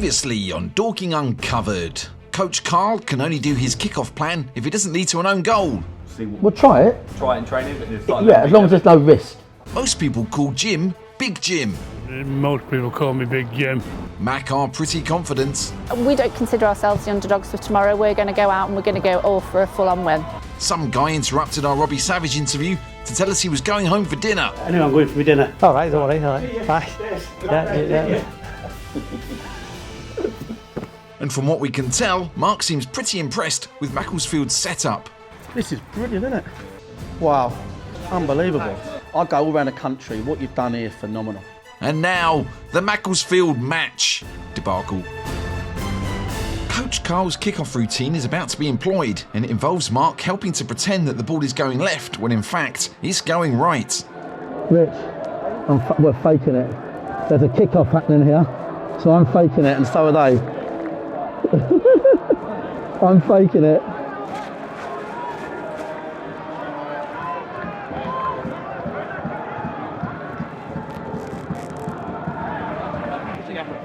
Previously on Dorking Uncovered, Coach Carl can only do his kick-off plan if it doesn't lead to an own goal. We'll try it. Try it in training, but it's like as long as there's no risk. Most people call Jim Big Jim. Most people call me Big Jim. Mac are pretty confident. We don't consider ourselves the underdogs for tomorrow. We're going to go out and we're going to go all for a full-on win. Some guy interrupted our Robbie Savage interview to tell us he was going home for dinner. Anyway, I'm going for my dinner. All right, don't worry. All right. Bye. Yeah. And from what we can tell, Marc seems pretty impressed with Macclesfield's setup. This is brilliant, isn't it? Wow, unbelievable. I go all around the country. What you've done here is phenomenal. And now, the Macclesfield match debacle. Coach Carl's kickoff routine is about to be employed, and it involves Marc helping to pretend that the ball is going left when in fact it's going right. Rich, we're faking it. There's a kickoff happening here, so I'm faking it, and so are they. I'm faking it.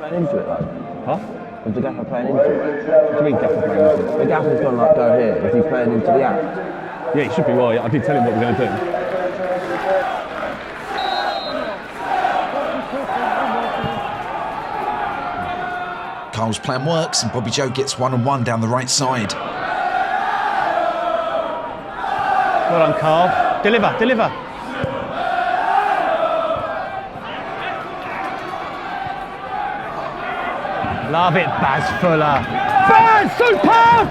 Into it though? Huh? Was the gaffer playing into it? What do you mean gaffer playing into it? The gaffer's gone like go here. Is he playing into the act? Yeah, he should be. Well, yeah, I did tell him what we're going to do. Carl's plan works and Bobby Joe gets one-on-one down the right side. Well done, Carl. Deliver. Love it, Baz Fuller. Baz, superb!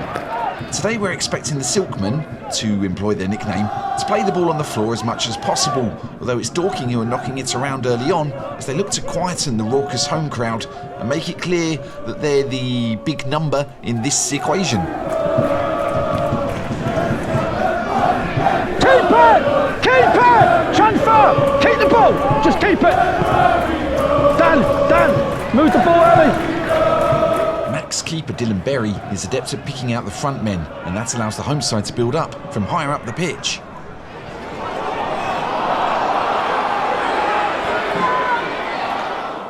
Today we're expecting the Silkmen, to employ their nickname, to play the ball on the floor as much as possible, although it's Dorking who are knocking it around early on as they look to quieten the raucous home crowd and make it clear that they're the big number in this equation. Keep it! Transfer! Keep the ball! Just keep it! Dan! Move the ball early! Macc's keeper Dylan Berry is adept at picking out the front men, and that allows the home side to build up from higher up the pitch.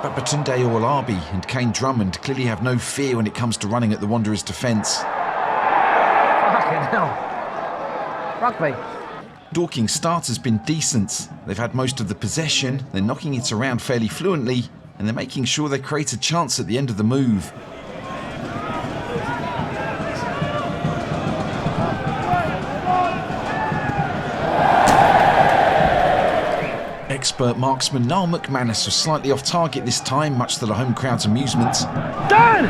But Batunde Olabi and Kane Drummond clearly have no fear when it comes to running at the Wanderers' defence. Fucking hell. Rugby. Dorking's start has been decent. They've had most of the possession, they're knocking it around fairly fluently, and they're making sure they create a chance at the end of the move. Expert marksman Niall McManus was slightly off target this time, much to the home crowd's amusement. Dan!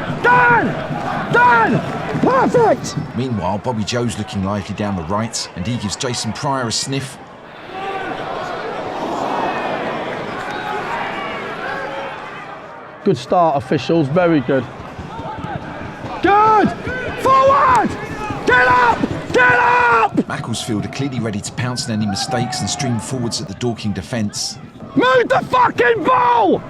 Perfect! Meanwhile, Bobby Joe's looking lively down the right, and he gives Jason Pryor a sniff. Good start, officials. Very good. Good! Forward! Get up! Macclesfield are clearly ready to pounce on any mistakes and stream forwards at the Dorking defence. Move the fucking ball!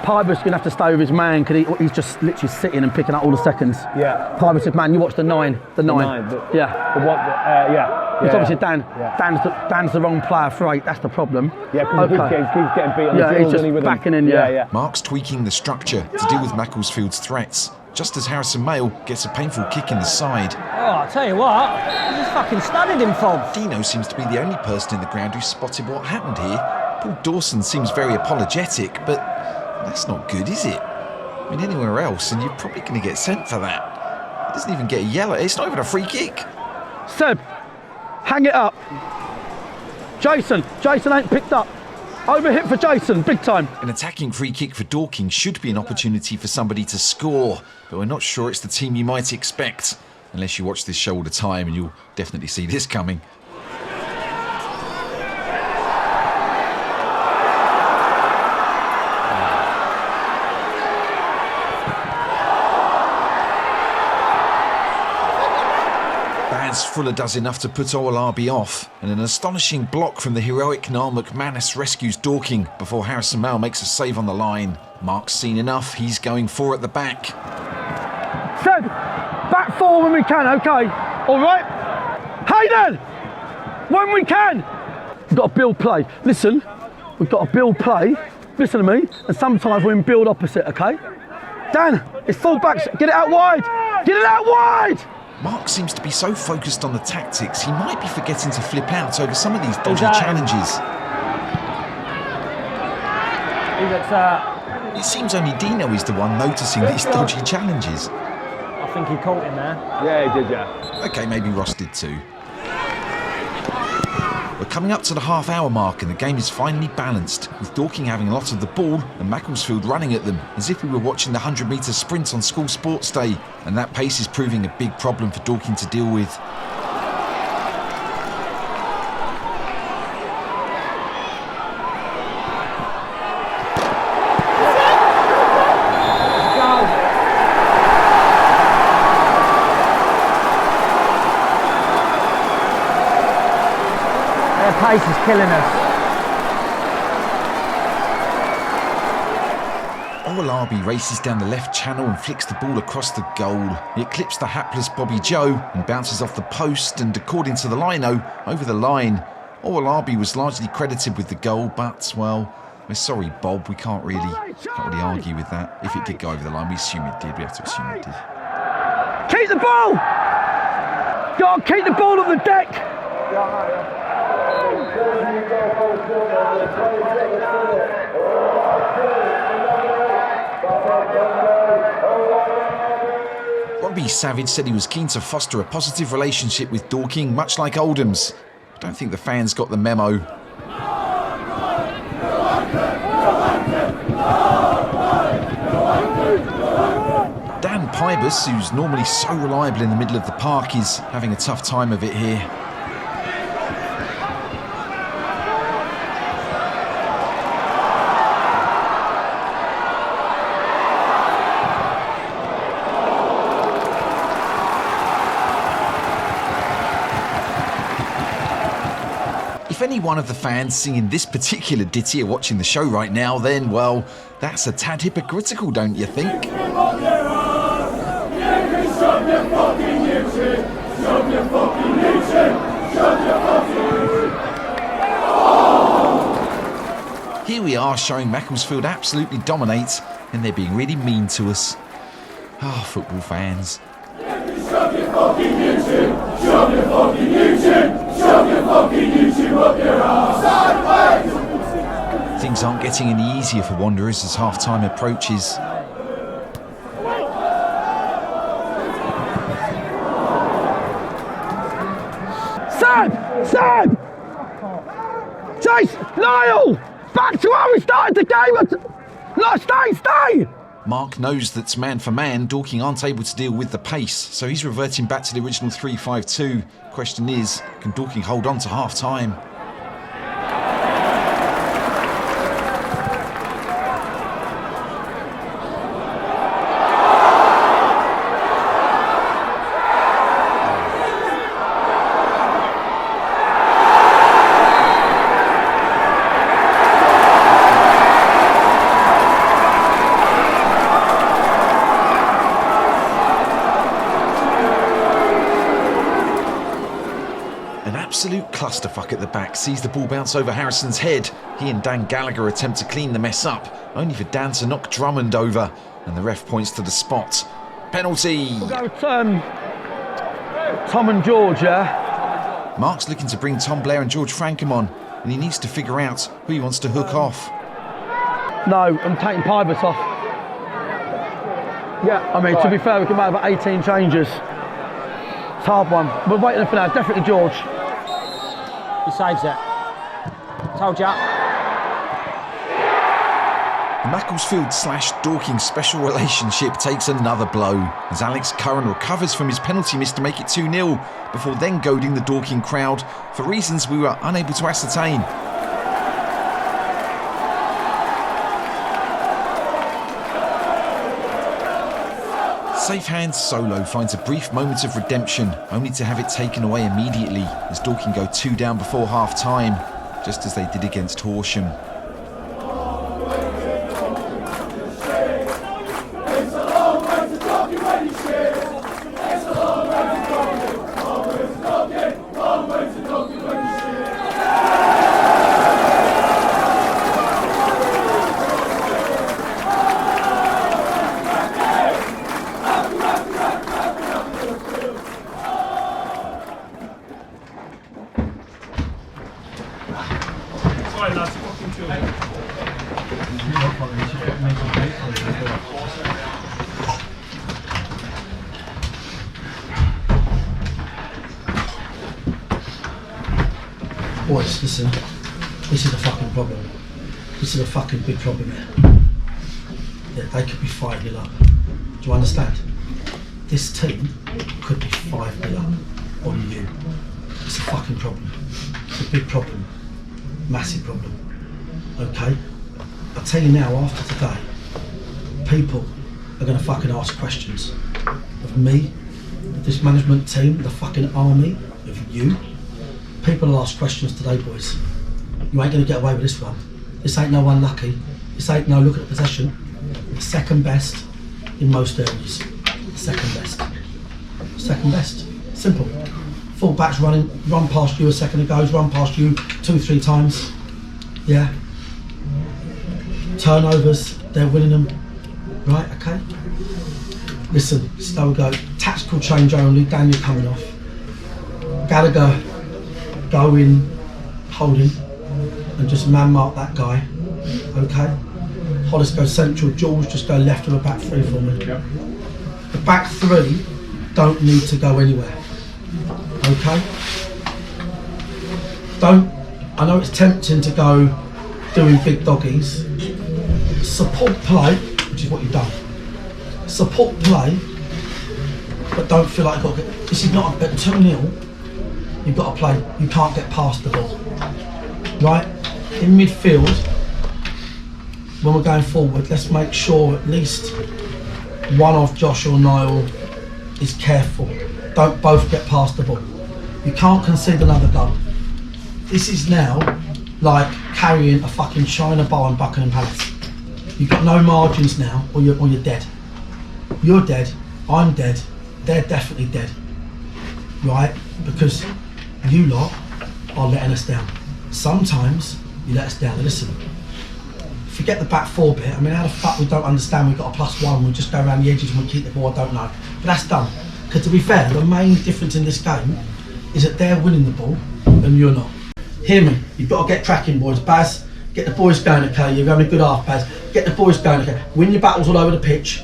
Piper's going to have to stay with his man because he's just literally sitting and picking up all the seconds. Yeah. Piper said, man, you watch the nine. The nine. Yeah. The what? Yeah. It's obviously Dan. Yeah. Dan's the wrong player for 8. That's the problem. Yeah, because he keeps getting beat on the yeah, drills, he's just backing in. Yeah. Marc's tweaking the structure to deal with Macclesfield's threats, just as Harrison Mayle gets a painful kick in the side. Oh, I'll tell you what, I just fucking studied him, Fob. Dino seems to be the only person in the ground who spotted what happened here. Paul Dawson seems very apologetic, but that's not good, is it? I mean, anywhere else, and you're probably going to get sent for that. He doesn't even get a yellow. It's not even a free kick. Seb, hang it up. Jason ain't picked up. Overhit for Jason, big time. An attacking free kick for Dorking should be an opportunity for somebody to score, but we're not sure it's the team you might expect, unless you watch this show all the time, and you'll definitely see this coming. Fuller does enough to put Olabi off, and an astonishing block from the heroic Niall McManus rescues Dorking before Harrison Mayle makes a save on the line. Marc's seen enough, he's going for at the back. Seb, back four when we can, okay? All right? Hayden, when we can. We've got to build play. Listen, we've got to build play. Listen to me. And sometimes we're in build opposite, okay? Dan, it's full backs. Get it out wide. Get it out wide. Marc seems to be so focused on the tactics, he might be forgetting to flip out over some of these dodgy challenges. He looks, It seems only Dino is the one noticing these dodgy challenges. I think he caught him there. Yeah, he did, yeah. Okay, maybe Ross did too. We're coming up to the half-hour mark and the game is finally balanced, with Dorking having a lot of the ball and Macclesfield running at them, as if we were watching the 100-metre sprint on school sports day, and that pace is proving a big problem for Dorking to deal with. Pace is killing us. Darby races down the left channel and flicks the ball across the goal. It clips the hapless Bobby Joe and bounces off the post, and according to the lino, over the line. Darby was largely credited with the goal, but, well, we're sorry, Bob, we can't really argue with that. If it did go over the line, we assume it did. We have to assume it did. Keep the ball! Go on, keep the ball on the deck! Robbie Savage said he was keen to foster a positive relationship with Dorking, much like Oldham's. I don't think the fans got the memo. Dan Pybus, who's normally so reliable in the middle of the park, is having a tough time of it here. If any one of the fans singing this particular ditty are watching the show right now, then, well, that's a tad hypocritical, don't you think? Here we are showing Macclesfield absolutely dominate, and they're being really mean to us. Ah, football fans. Shove your fucking YouTube! Shove your fucking YouTube! Shove your fucking YouTube up your ass! Sideways! Things aren't getting any easier for Wanderers as half-time approaches. Sam! Chase! Niall! Back to how we started the game! No, stay! Marc knows that man for man, Dorking aren't able to deal with the pace, so he's reverting back to the original 3-5-2. Question is, can Dorking hold on to half-time? Absolute clusterfuck at the back, sees the ball bounce over Harrison's head. He and Dan Gallagher attempt to clean the mess up, only for Dan to knock Drummond over, and the ref points to the spot. Penalty! We'll go with Tom and George, yeah? Marc's looking to bring Tom Blair and George Frankham on, and he needs to figure out who he wants to hook off. No, I'm taking Pybus off. Yeah, I mean, to be fair, we can make about 18 changes. It's a hard one. We're waiting for now, definitely George. He saves it. Told ya. The Macclesfield/Dorking special relationship takes another blow as Alex Curran recovers from his penalty miss to make it 2-0 before then goading the Dorking crowd for reasons we were unable to ascertain. Safe Hands Solo finds a brief moment of redemption, only to have it taken away immediately as Dorking go 2 down before half-time, just as they did against Horsham. It's a long way to Dorking when you shit. Boys, listen, this is a fucking problem. This is a fucking big problem here. Yeah, they could be 5-0 up. Do you understand? This team could be 5-0 up on you. It's a fucking problem. It's a big problem. Massive problem. Okay? I'll tell you now, after today, people are going to fucking ask questions of me, of this management team, the fucking army, of you. People will ask questions today, boys. You ain't going to get away with this one. This ain't no unlucky. This ain't no look at the possession. The second best in most areas. The second best. Second best. Simple. Full backs run past you a second ago, run past you 2-3 times. Yeah. Turnovers, they're winning them. Right, okay? Listen, slow go. Tactical change only, Daniel coming off. Gallagher go in, holding, and just man mark that guy. Okay? Hollis go central, Jules just go left of a back three for me. Yep. The back three don't need to go anywhere. Okay? I know it's tempting to go doing big doggies. Support play, which is what you've done. Support play, but don't feel like you've got to get, this is not a 2-0, you've got to play, you can't get past the ball. Right? In midfield, when we're going forward, let's make sure at least one of Josh or Niall is careful. Don't both get past the ball. You can't concede another goal. This is now like carrying a fucking China bar in Buckingham Palace. You've got no margins now, or you're dead. You're dead, I'm dead, they're definitely dead. Right? Because you lot are letting us down. Sometimes you let us down. Listen, forget the back four bit. I mean, how the fuck we don't understand we've got a +1, we just go around the edges and we keep the ball, I don't know. But that's done. Because to be fair, the main difference in this game is that they're winning the ball and you're not. Hear me, you've got to get cracking, boys. Baz, get the boys going, okay? You're having a good half, Baz. Get the boys going, okay? Win your battles all over the pitch,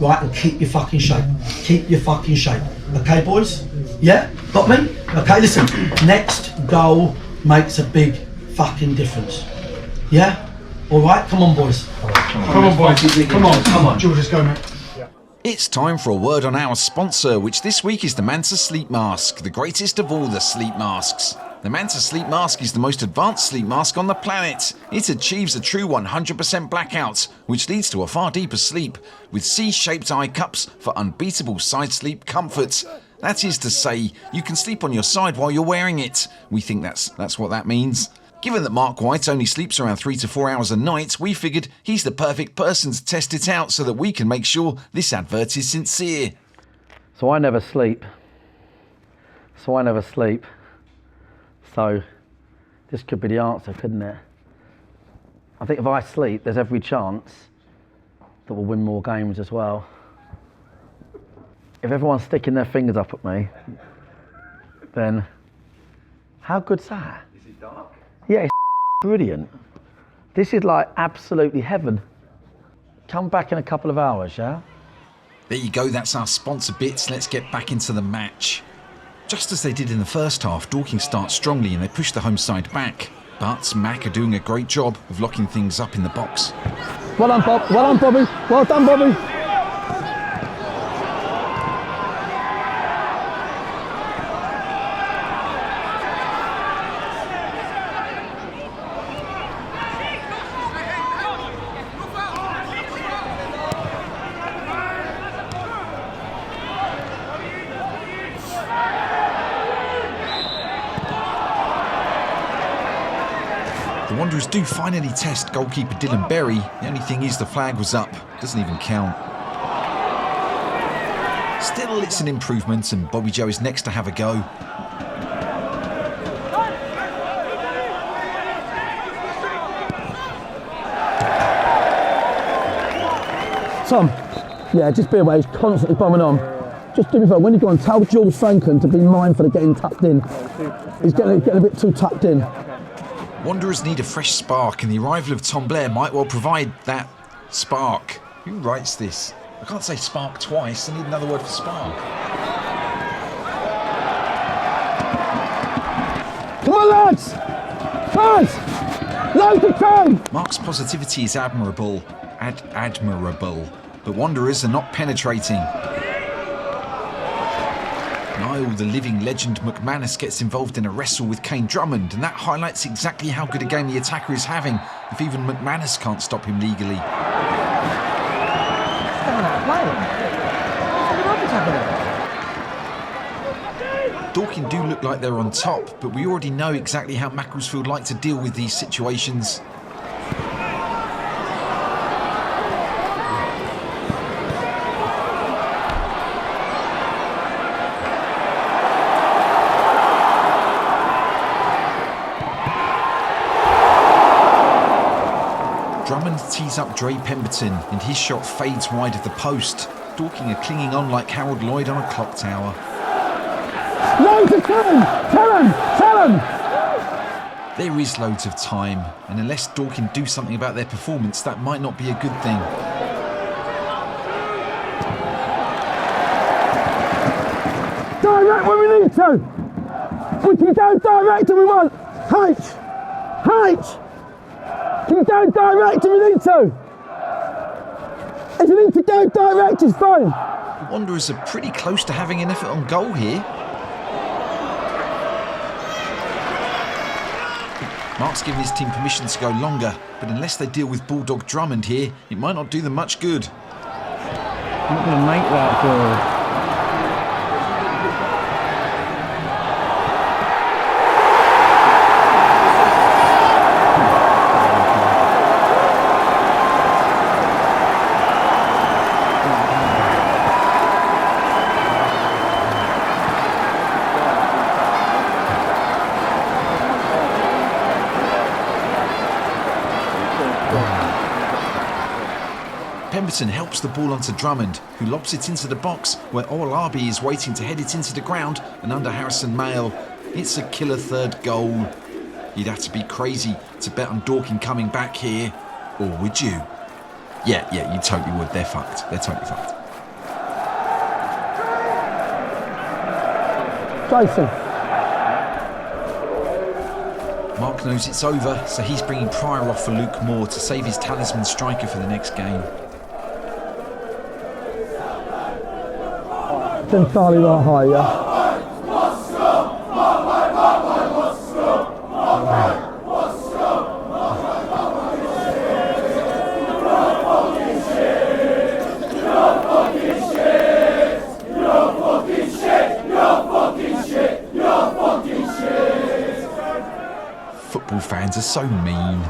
right? And keep your fucking shape. Keep your fucking shape. Okay, boys? Yeah? Got me? Okay, listen. Next goal makes a big fucking difference. Yeah? All right? Come on, boys. Come on, boys. Come on. George, let's go, mate. It's time for a word on our sponsor, which this week is the Manta Sleep Mask, the greatest of all the sleep masks. The Manta Sleep Mask is the most advanced sleep mask on the planet. It achieves a true 100% blackout, which leads to a far deeper sleep, with C-shaped eye cups for unbeatable side sleep comfort. That is to say, you can sleep on your side while you're wearing it. We think that's what that means. Given that Marc White only sleeps around 3 to 4 hours a night, we figured he's the perfect person to test it out so that we can make sure this advert is sincere. So I never sleep. So this could be the answer, couldn't it? I think if I sleep, there's every chance that we'll win more games as well. If everyone's sticking their fingers up at me, then how good's that? Is it dark? Yeah, it's brilliant. This is like absolutely heaven. Come back in a couple of hours, yeah? There you go, that's our sponsor bits. Let's get back into the match. Just as they did in the first half, Dorking starts strongly and they push the home side back. But Macc are doing a great job of locking things up in the box. Well done, Bob. Well done, Bobby. Well done, Bobby. The Wanderers do finally test goalkeeper Dylan Berry. The only thing is the flag was up. Doesn't even count. Still, it's an improvement and Bobby Joe is next to have a go. Tom, yeah, just be aware, he's constantly bombing on. Just do me a favour, when you go on, tell Jules Franken to be mindful of getting tucked in. He's getting a bit too tucked in. Wanderers need a fresh spark and the arrival of Tom Blair might well provide that spark. Who writes this? I can't say spark twice, I need another word for spark. Come on, lads! Pass! Loads of time! Marc's positivity is admirable. Admirable. But Wanderers are not penetrating. Niall, the living legend McManus, gets involved in a wrestle with Kane Drummond, and that highlights exactly how good a game the attacker is having, if even McManus can't stop him legally. Dorking do look like they're on top, but we already know exactly how Macclesfield like to deal with these situations. Drummond tees up Dre Pemberton, and his shot fades wide of the post. Dorking are clinging on like Harold Lloyd on a clock tower. Loads of time! Tell him! There is loads of time, and unless Dorking do something about their performance, that might not be a good thing. Direct when we need to! We can go direct if we want! Height! Can go direct if we need to! If you need to go direct, it's fine! Wanderers are pretty close to having an effort on goal here. Marc's given his team permission to go longer, but unless they deal with Bulldog Drummond here, it might not do them much good. I'm not going to make that goal. Pemberton helps the ball onto Drummond, who lobs it into the box, where Owolabi is waiting to head it into the ground, and under Harrison Mail, it's a killer third goal. You'd have to be crazy to bet on Dorking coming back here, or would you? Yeah, you totally would. They're fucked. They're totally fucked. Jason. Marc knows it's over, so he's bringing Pryor off for Luke Moore to save his talisman striker for the next game. Then Charlie right high, yeah? Football fans are so mean.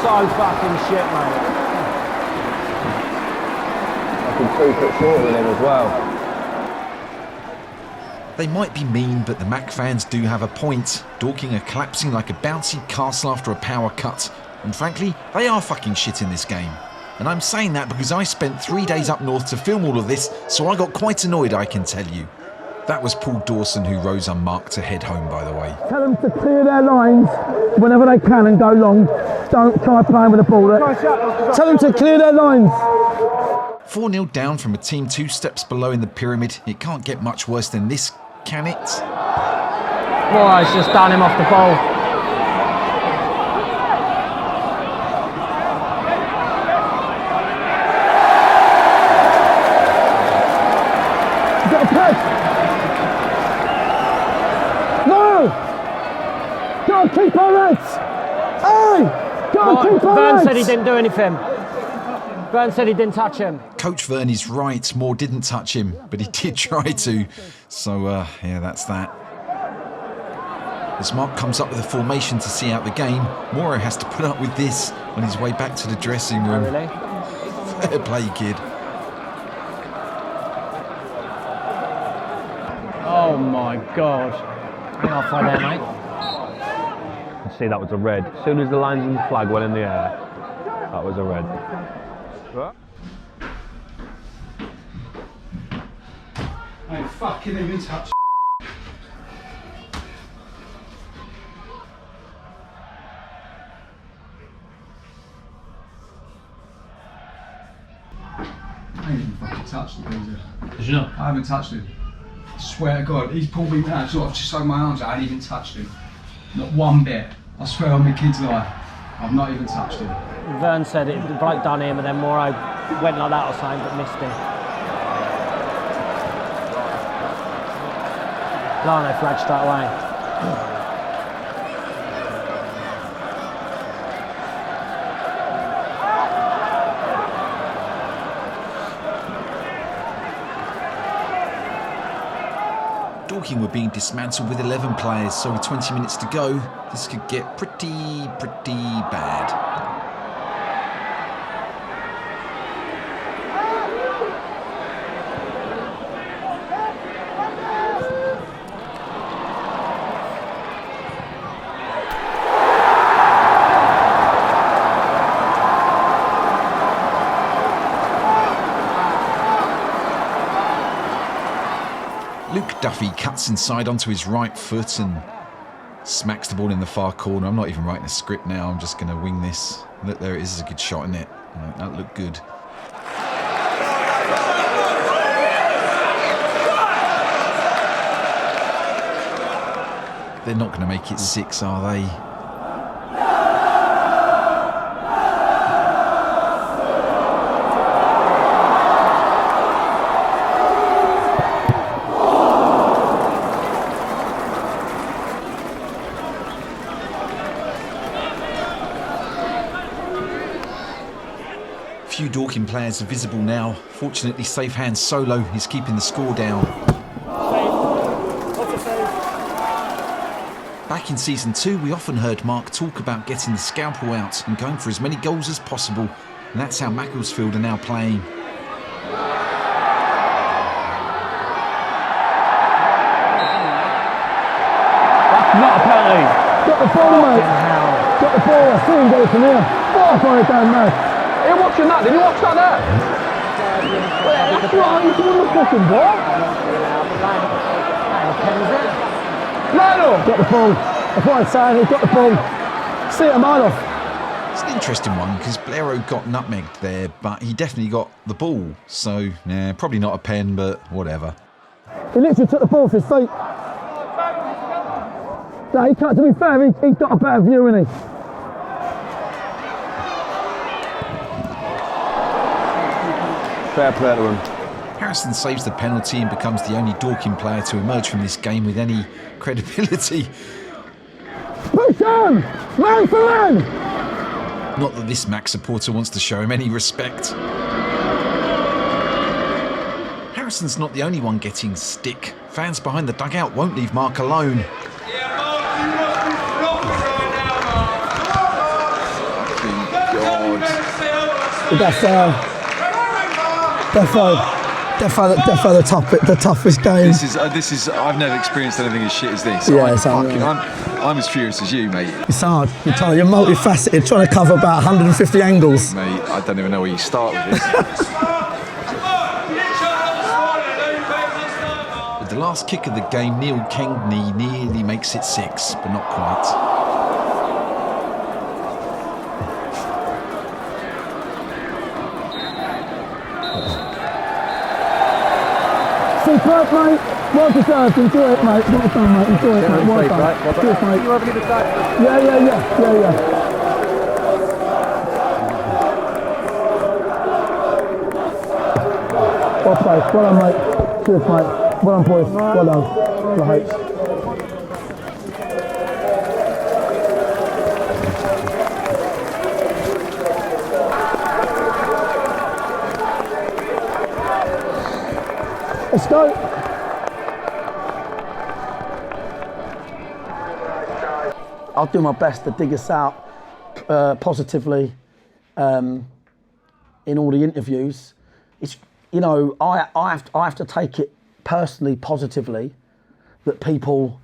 So fucking shit, mate. I can 2 foot shorter than him as well. They might be mean, but the Macc fans do have a point. Dorking are collapsing like a bouncy castle after a power cut. And frankly, they are fucking shit in this game. And I'm saying that because I spent 3 days up north to film all of this, so I got quite annoyed, I can tell you. That was Paul Dawson who rose unmarked to head home, by the way. Tell them to clear their lines whenever they can and go long. Don't try playing with the ball. Tell them to clear their lines. 4-0 down from a team 2 steps below in the pyramid. It can't get much worse than this, can it? Boy, it's just done him off the ball. Get a press. No! Go keep our heads. Hey! Go keep our Vern heads. said he didn't do anything. Vern said he didn't touch him. Coach Vern is right. Moore didn't touch him, but he did try to. So, yeah, that's that. As Marc comes up with a formation to see out the game, Moore has to put up with this on his way back to the dressing room. Really? Fair play, kid. Oh my God. Hang off right there, mate. You see, that was a red. As soon as the lines and the flag went in the air, that was a red. I ain't fucking even touched. touched the geezer. Did you not? I haven't touched him. I swear to God, he's pulled me down, sort of just opened my arms out, I hadn't even touched him. Not one bit. I swear on my kid's life, I've not even touched him. Vern said it broke down him and then Morrow went like that or something but missed him. Lano flag straight away. Dorking were being dismantled with 11 players, so with 20 minutes to go, this could get pretty bad. Duffy cuts inside onto his right foot and smacks the ball in the far corner. I'm not even writing a script now, I'm just going to wing this. Look, there it is, it's a good shot, isn't it? That looked good. They're not going to make it 6, are they? Few Dorking players are visible now. Fortunately, safe hands Solo is keeping the score down. Back in season 2, we often heard Marc talk about getting the scalpel out and going for as many goals as possible, and that's how Macclesfield are now playing. Not a penalty. Got the ball, mate. Got the ball. I see him go from here. Oh, I don't know. Are you watching that? Did you watch that there? That's right. He's doing the fucking ball. Got the ball. That's what I'm saying. He's got the ball. See it a mile off. It's an interesting one because Blairo got nutmegged there, but he definitely got the ball. So, yeah, probably not a pen, but whatever. He literally took the ball off his feet. No, he can't, to be fair, he's got a better view, isn't he? Fair play to him. Harrison saves the penalty and becomes the only Dorking player to emerge from this game with any credibility. Push on! Man for man! Not that this Macc supporter wants to show him any respect. Harrison's not the only one getting stick. Fans behind the dugout won't leave Marc alone. Defo the toughest game. This is. I've never experienced anything as shit as this. Yeah, I'm as furious as you, mate. It's hard. You're multifaceted, trying to cover about 150 angles. Mate, I don't even know where you start with this. With the last kick of the game, Neil Kengney nearly makes it 6, but not quite. Superb, mate. Well deserved. Enjoy it, mate. Well done, mate. Enjoy it, mate. Well done. Cheers, mate. You having a good time? Yeah. Well played. Well done, mate. Cheers, mate. Well done, boys. Well done. Right. Let's go. I'll do my best to dig us out positively in all the interviews. It's, you know, I have to take it personally positively that people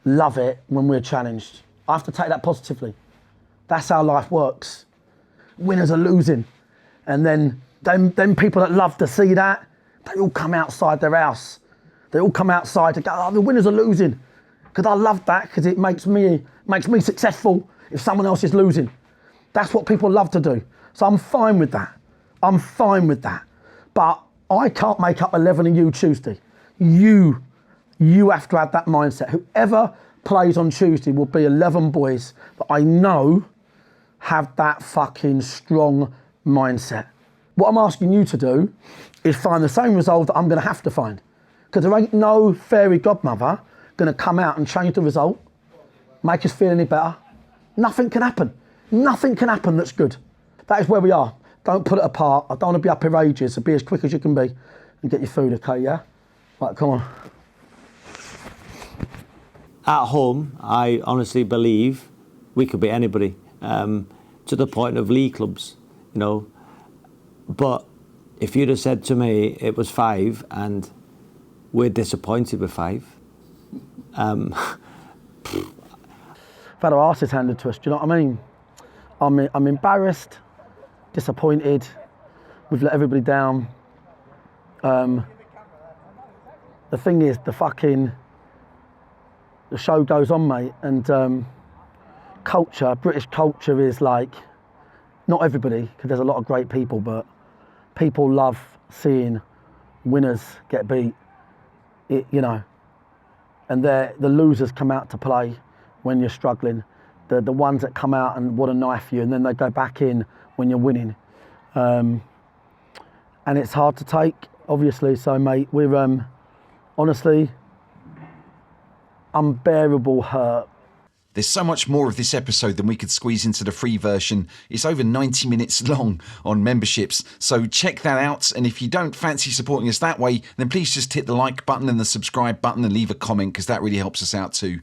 love it when we're challenged. I have to take that positively. That's how life works. Winners are losing, and then them people that love to see that, they all come outside their house. They all come outside to go, oh, the winners are losing. Because I love that, because it makes me successful if someone else is losing. That's what people love to do. So I'm fine with that. But I can't make up 11 of you Tuesday. You have to have that mindset. Whoever plays on Tuesday will be 11 boys that I know have that fucking strong mindset. What I'm asking you to do is find the same resolve that I'm going to have to find. Because there ain't no fairy godmother going to come out and change the result, make us feel any better. Nothing can happen. Nothing can happen that's good. That is where we are. Don't put it apart. I don't want to be up here ages, so be as quick as you can be and get your food, okay, yeah? Right, come on. At home, I honestly believe we could beat anybody, to the point of league clubs, you know. But if you'd have said to me it was 5 and we're disappointed with 5, We've had our asses handed to us, do you know what I mean? I'm embarrassed, disappointed, we've let everybody down. The thing is, the show goes on, mate, and culture, British culture is like, not everybody, because there's a lot of great people, but people love seeing winners get beat, you know, and the losers come out to play when you're struggling. The ones that come out and want to knife you, and then they go back in when you're winning. And it's hard to take, obviously, so mate, we're honestly unbearable hurt. There's so much more of this episode than we could squeeze into the free version. It's over 90 minutes long on memberships, so check that out. And if you don't fancy supporting us that way, then please just hit the like button and the subscribe button and leave a comment, because that really helps us out too.